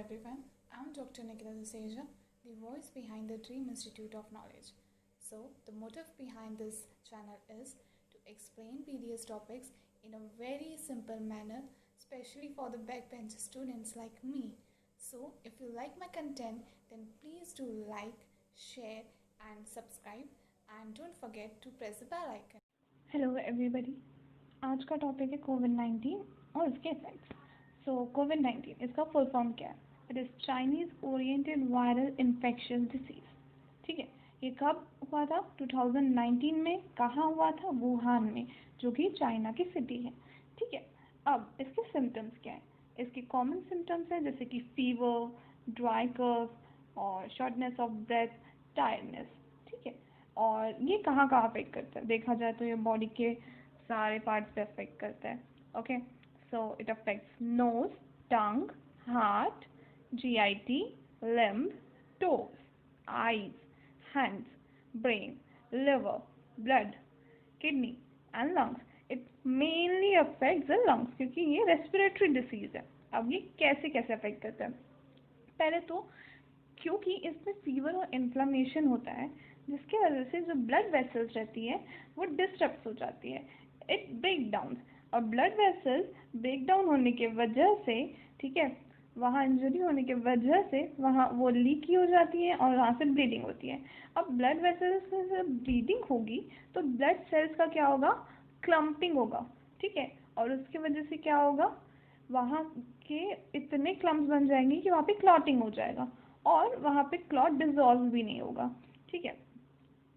everyone, I'm Dr. Nikita Deseja, the voice behind the Dream Institute of Knowledge. So, the motive behind this channel is to explain PDS topics in a very simple manner, especially for the backbench students like me. So, if you like my content, then please do like, share, and subscribe, and don't forget to press the bell icon. Hello everybody. आज का topic है कोविड-19 और इसके effects. सो कोविड-19 इसका full form क्या है? It is Chinese oriented viral infection disease. ठीक है, ये कब हुआ था? 2019 में। कहाँ हुआ था? वुहान में, जो कि चाइना की सिटी है। ठीक है, अब इसके सिम्टम्स क्या हैं? इसके कॉमन सिम्टम्स हैं जैसे कि फीवर, ड्राई कफ और शॉर्टनेस ऑफ ब्रेथ, टायर्डनेस। ठीक है, और ये कहाँ कहाँ अफेक्ट करता है? देखा जाए तो ये बॉडी के सारे पार्ट्स पे अफेक्ट करता है। Okay, so it affects nose, tongue, heart, GIT, limb, toes, eyes, hands, brain, liver, blood, kidney and lungs. It mainly affects the lungs क्योंकि ये रेस्पिरेटरी डिसीज है। अब ये कैसे कैसे अफेक्ट करता है? पहले तो क्योंकि इसमें फीवर और इन्फ्लामेशन होता है, जिसकी वजह से जो ब्लड वेसल्स रहती है वो डिस्टर्ब हो जाती है। इट ब्रेक डाउन, और ब्लड वेसल्स ब्रेक डाउन होने की वजह से, ठीक है, वहाँ इंजरी होने की वजह से वहाँ वो लीकी हो जाती है और वहाँ से ब्लीडिंग होती है। अब ब्लड वेसल्स में जब ब्लीडिंग होगी तो ब्लड सेल्स का क्या होगा? क्लम्पिंग होगा। ठीक है, और उसकी वजह से क्या होगा? वहाँ के इतने क्लम्प्स बन जाएंगे कि वहाँ पे क्लॉटिंग हो जाएगा और वहाँ पे क्लॉट डिसॉल्व भी नहीं होगा। ठीक है,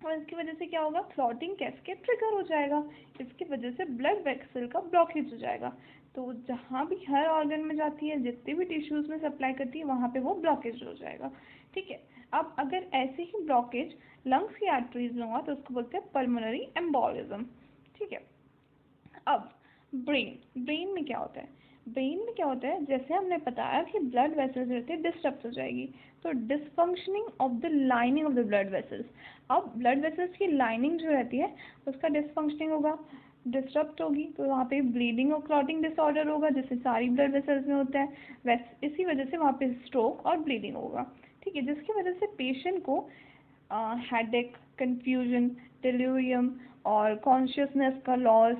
और इसकी वजह से क्या होगा? क्लॉटिंग कैस्केड ट्रिगर हो जाएगा। इसकी वजह से ब्लड वेसल का ब्लॉकेज हो जाएगा। तो जहाँ भी हर ऑर्गन में जाती है, जितने भी टिश्यूज में सप्लाई करती है, वहाँ पे वो ब्लॉकेज हो जाएगा। ठीक है, अब अगर ऐसे ही ब्लॉकेज लंग्स की आर्टरीज में हुआ तो उसको बोलते हैं पल्मोनरी एम्बोलिज्म। ठीक है, अब ब्रेन में क्या होता है? ब्रेन में क्या होता है? जैसे हमने बताया कि ब्लड वेसल्स रहते हैं डिस्टर्ब हो जाएगी, तो dysfunctioning of the lining of the blood vessels. अब ब्लड वेसल्स की लाइनिंग जो रहती है उसका डिसफंक्शनिंग होगा, डिस्टर्ब होगी, तो वहाँ पे ब्लीडिंग और क्लॉटिंग डिसऑर्डर होगा, जैसे सारी ब्लड वेसल्स में होता है। इसी वजह से वहाँ पे स्ट्रोक और ब्लीडिंग होगा। ठीक है, जिसकी वजह से पेशेंट को हेडेक, कंफ्यूजन, डिलीरियम और कॉन्शियसनेस का loss,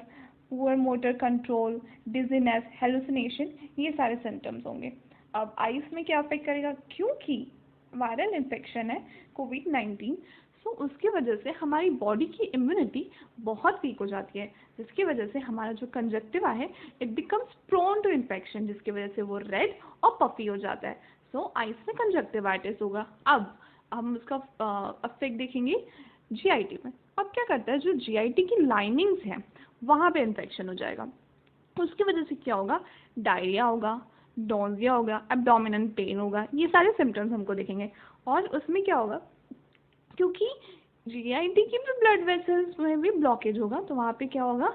poor motor control, dizziness, hallucination, ये सारे सिम्टम्स होंगे। अब आइस में क्या अफेक्ट करेगा? क्योंकि वायरल इन्फेक्शन है कोविड-19, सो उसकी वजह से हमारी बॉडी की इम्यूनिटी बहुत वीक हो जाती है, जिसकी वजह से हमारा जो कंजक्टिवा है it becomes prone to infection, जिसकी वजह से वो रेड और पफी हो जाता है। सो आइस में कंजक्टिवाइटिस होगा। अब हम उसका अफेक्ट देखेंगे GIT में। अब क्या करता है? जो GIT की लाइनिंग्स हैं वहाँ पे इन्फेक्शन हो जाएगा, उसकी वजह से क्या होगा? डायरिया होगा, नोजिया होगा, एब्डोमिनल पेन होगा, ये सारे सिम्टम्स हमको दिखेंगे। और उसमें क्या होगा? क्योंकि GIT की भी ब्लड वेसल्स में भी ब्लॉकेज होगा, तो वहाँ पे क्या होगा?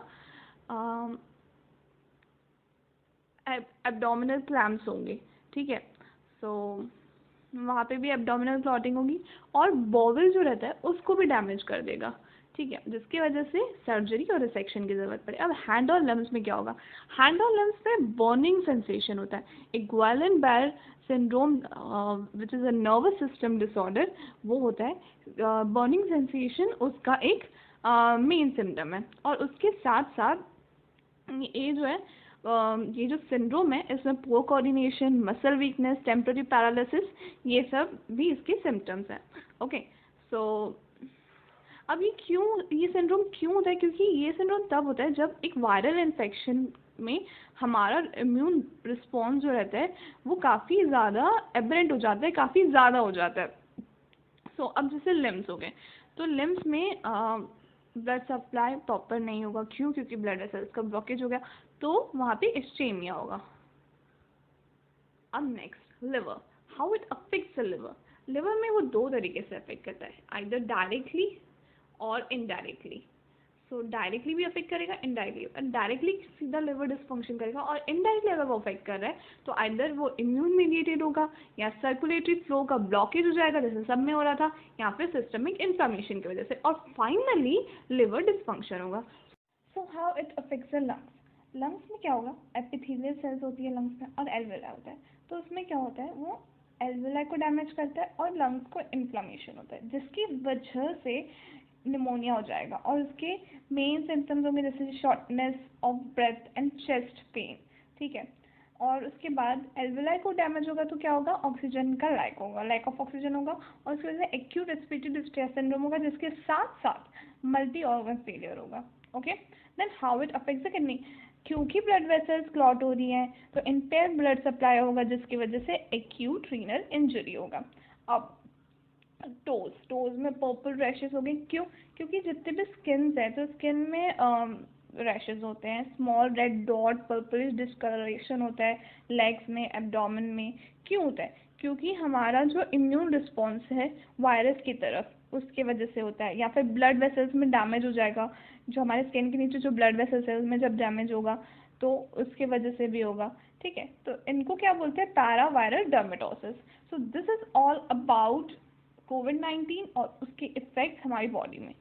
एब्डोमिनल क्लैम्प्स होंगे। ठीक है, सो वहाँ पे भी एब्डोमिनल क्लॉटिंग होगी और बॉवल जो रहता है उसको भी डैमेज कर देगा। ठीक है, जिसकी वजह से सर्जरी और रिसेक्शन की ज़रूरत पड़े। अब हैंड और लिम्स में क्या होगा? हैंड और लिम्स में बर्निंग सेंसेशन होता है। एक Guillain Barré syndrome which is a nervous system disorder, वो होता है। बर्निंग सेंसेशन उसका एक मेन सिम्टम है, और उसके साथ साथ ये जो है ये जो सिंड्रोम है इसमें poor coordination, muscle weakness, temporary paralysis, ये सब भी इसके सिम्टम्स हैं। ओके, सो अब ये सिंड्रोम क्यों होता है? क्योंकि ये सिंड्रोम तब होता है जब एक वायरल इन्फेक्शन में हमारा इम्यून रिस्पॉन्स जो रहता है वो काफ़ी ज़्यादा एबरेंट हो जाता है, काफ़ी ज़्यादा हो जाता है। सो अब जैसे लिम्स हो गए, तो लिम्स में ब्लड सप्लाई प्रॉपर नहीं होगा। क्यों? क्योंकि ब्लड वेसल्स का ब्लॉकेज हो गया, तो वहाँ पे इस्चेमिया होगा। अब next liver, how it affects the liver. Liver में वो दो तरीके से अफेक्ट करता है, आइदर डायरेक्टली और इनडायरेक्टली। सो डायरेक्टली भी अफेक्ट करेगा, इनडायरेक्टली। डायरेक्टली सीधा लिवर डिस्फंक्शन करेगा, और इनडायरेक्टली अगर वो अफेक्ट कर रहा है तो आइदर वो इम्यून मीडिएटेड होगा या सर्कुलेटरी फ्लो का ब्लॉकेज हो जाएगा, जैसे सब में हो रहा था, या फिर सिस्टमिक इन्फ्लामेशन की वजह से, और फाइनली लिवर डिस्फंक्शन होगा। So how it affects the lungs. Lungs में क्या होगा? एपिथेलियल सेल्स होती है लंग्स में, और एल्वेला होता है। तो उसमें क्या होता है, वो एल्वेलाई को डैमेज करता है और लंग्स को इन्फ्लामेशन होता है, जिसकी वजह से निमोनिया हो जाएगा। और उसके मेन सिम्टम्स होंगे जैसे shortness of breath and chest pain, ठीक है। और उसके बाद एल्वेलाई को डैमेज होगा तो क्या होगा, ऑक्सीजन का लैक ऑफ ऑक्सीजन होगा, और उसकी वजह से एक्यूट रेस्पिरेटरी डिस्ट्रेस सिंड्रोम होगा, जिसके साथ साथ मल्टी ऑर्गन फेलियर होगा। Okay, then how it affects the kidney, क्योंकि ब्लड वेसल्स क्लॉट हो रही हैं तो इम्पेयर ब्लड सप्लाई होगा, जिसकी वजह से एक्यूट रीनल इंजरी होगा। अब टोज में पर्पल रैशेस हो गए, क्यों, क्योंकि जितने भी स्किन्स है तो स्किन में रैशेस होते हैं, small red dot purplish discolouration होता है लेग्स में, एब्डोमेन में। क्यों होता है, क्योंकि हमारा जो इम्यून रिस्पॉन्स है वायरस की तरफ उसके वजह से होता है, या फिर ब्लड वेसल्स में डैमेज हो जाएगा, जो हमारे स्किन के नीचे जो ब्लड वेसल्स है उसमें जब डैमेज होगा तो उसके वजह से भी होगा, ठीक है। तो इनको क्या बोलते हैं, paraviral dermatosis. So this is all about कोविड-19 और उसके इफेक्ट्स हमारी बॉडी में।